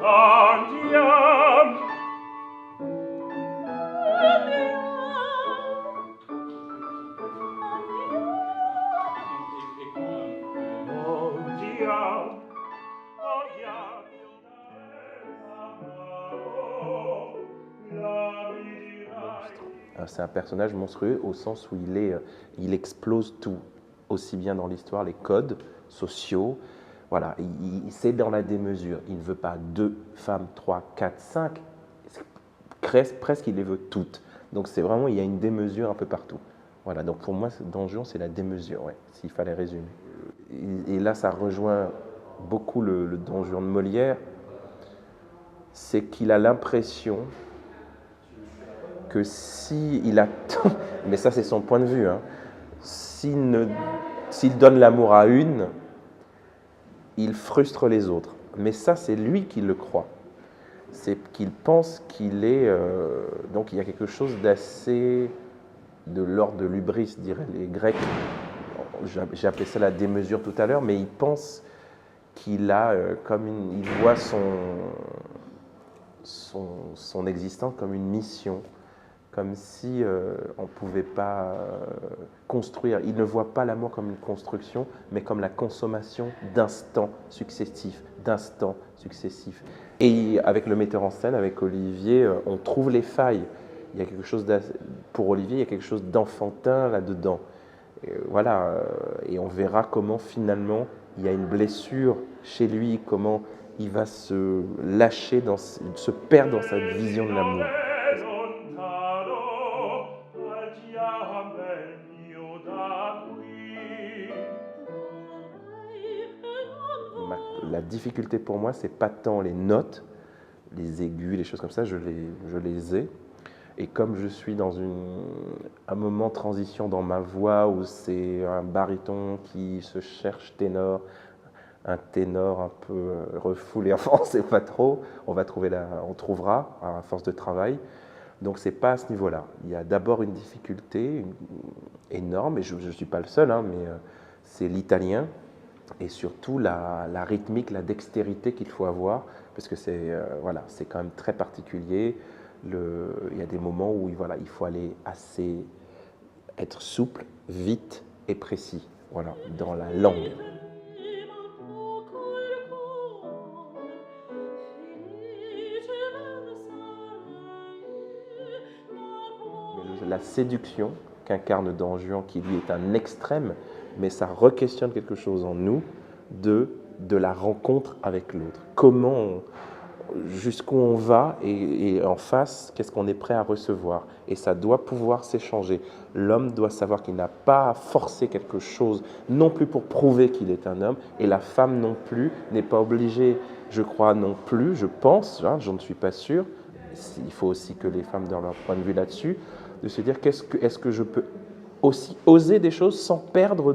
Andiam. Andiam. Andiam. C'est un personnage monstrueux au sens où il explose tout, aussi bien dans l'histoire, les codes sociaux. Voilà, c'est dans la démesure. Il ne veut pas 2 femmes, 3, 4, 5. Presque, il les veut toutes. Donc c'est vraiment, il y a une démesure un peu partout. Voilà, donc pour moi, Don Juan, c'est la démesure, ouais, s'il fallait résumer. Et là, ça rejoint beaucoup le Don Juan de Molière. C'est qu'il a l'impression que s'il attend, mais ça c'est son point de vue, hein, s'il donne l'amour à une, il frustre les autres. Mais ça c'est lui qui le croit. C'est qu'il pense qu'il est... donc il y a quelque chose d'assez de l'ordre de l'hubris, diraient les Grecs. J'ai appelé ça la démesure tout à l'heure, mais il pense qu'il a il voit son existence comme une mission, comme si on ne pouvait pas construire. Il ne voit pas l'amour comme une construction, mais comme la consommation d'instants successifs, Et avec le metteur en scène, avec Olivier, on trouve les failles. Il y a quelque chose pour Olivier, il y a quelque chose d'enfantin là-dedans. Voilà, et on verra comment finalement il y a une blessure chez lui, comment il va se lâcher, se perdre dans sa vision de l'amour. La difficulté pour moi, c'est pas tant les notes, les aigus, les choses comme ça, je les ai. Et comme je suis dans un moment de transition dans ma voix où c'est un baryton qui se cherche ténor, un ténor un peu refoulé, enfin on ne sait pas trop, on trouvera à force de travail. Donc c'est pas à ce niveau-là. Il y a d'abord une difficulté énorme, et je ne suis pas le seul, hein, mais c'est l'italien, et surtout la rythmique, la dextérité qu'il faut avoir, parce que c'est quand même très particulier. Il y a des moments où il faut aller être souple, vite et précis, voilà, dans la langue. La séduction qu'incarne Don Juan, qui lui est un extrême, mais ça re-questionne quelque chose en nous de la rencontre avec l'autre. Jusqu'où on va et en face, qu'est-ce qu'on est prêt à recevoir. Et ça doit pouvoir s'échanger. L'homme doit savoir qu'il n'a pas à forcer quelque chose, non plus pour prouver qu'il est un homme, et la femme non plus n'est pas obligée, je crois non plus, je pense, hein, je ne suis pas sûr, il faut aussi que les femmes donnent leur point de vue là-dessus, de se dire est-ce que je peux aussi oser des choses sans perdre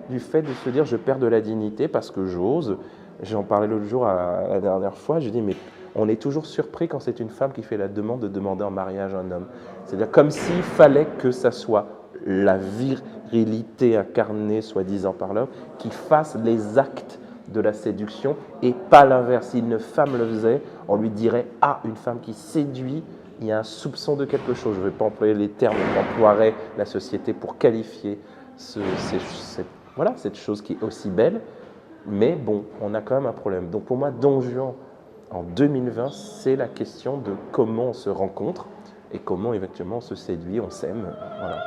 du fait de se dire je perds de la dignité parce que j'ose. J'en parlais l'autre jour la dernière fois, je dis mais on est toujours surpris quand c'est une femme qui fait la demande de demander en mariage un homme. C'est-à-dire comme s'il fallait que ça soit la virilité incarnée, soi-disant par l'homme, qui fasse les actes de la séduction et pas l'inverse. Si une femme le faisait, on lui dirait « Ah, une femme qui séduit », il y a un soupçon de quelque chose. Je ne vais pas employer les termes qu'emploierait la société pour qualifier cette chose qui est aussi belle. Mais bon, on a quand même un problème. Donc pour moi, Don Juan, en 2020, c'est la question de comment on se rencontre et comment éventuellement on se séduit, on s'aime. Voilà.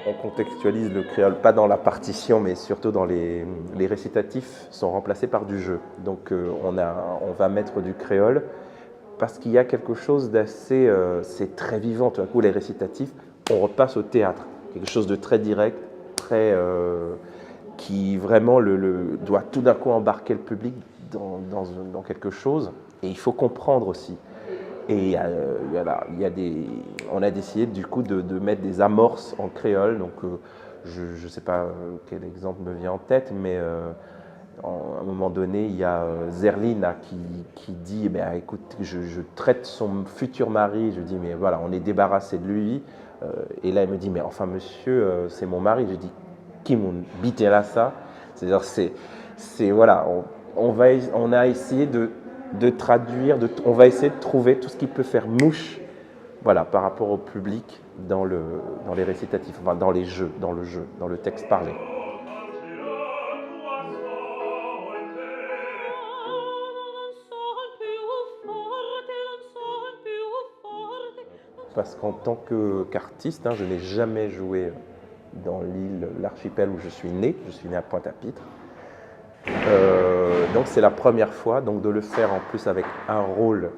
On contextualise le créole, pas dans la partition, mais surtout dans les récitatifs sont remplacés par du jeu. Donc on va mettre du créole parce qu'il y a quelque chose d'assez... c'est très vivant, tout à coup les récitatifs, on repasse au théâtre. Quelque chose de très direct, qui vraiment doit tout d'un coup embarquer le public dans quelque chose. Et il faut comprendre aussi. Et on a décidé du coup de mettre des amorces en créole. Donc je ne sais pas quel exemple me vient en tête, mais à un moment donné, il y a Zerlina qui dit, eh bien, écoute, je traite son futur mari, je dis, mais voilà, on est débarrassé de lui. Et là, elle me dit, mais enfin, monsieur, c'est mon mari. Je dis, qui m'ont bité là ça? C'est-à-dire, voilà, on a essayé de traduire, on va essayer de trouver tout ce qui peut faire mouche, voilà, par rapport au public dans les récitatifs, enfin, dans les jeux, dans le texte parlé. Parce qu'en tant qu'artiste, je n'ai jamais joué dans l'archipel où je suis né à Pointe-à-Pitre. Donc c'est la première fois, donc de le faire en plus avec un rôle,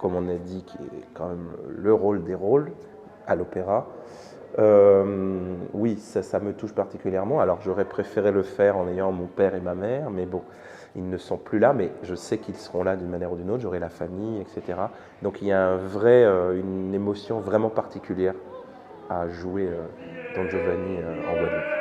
comme on a dit, qui est quand même le rôle des rôles à l'opéra. Oui, ça me touche particulièrement. Alors j'aurais préféré le faire en ayant mon père et ma mère, mais bon, ils ne sont plus là, mais je sais qu'ils seront là d'une manière ou d'une autre, j'aurai la famille, etc. Donc il y a une émotion vraiment particulière à jouer Don Giovanni en Guadeloupe.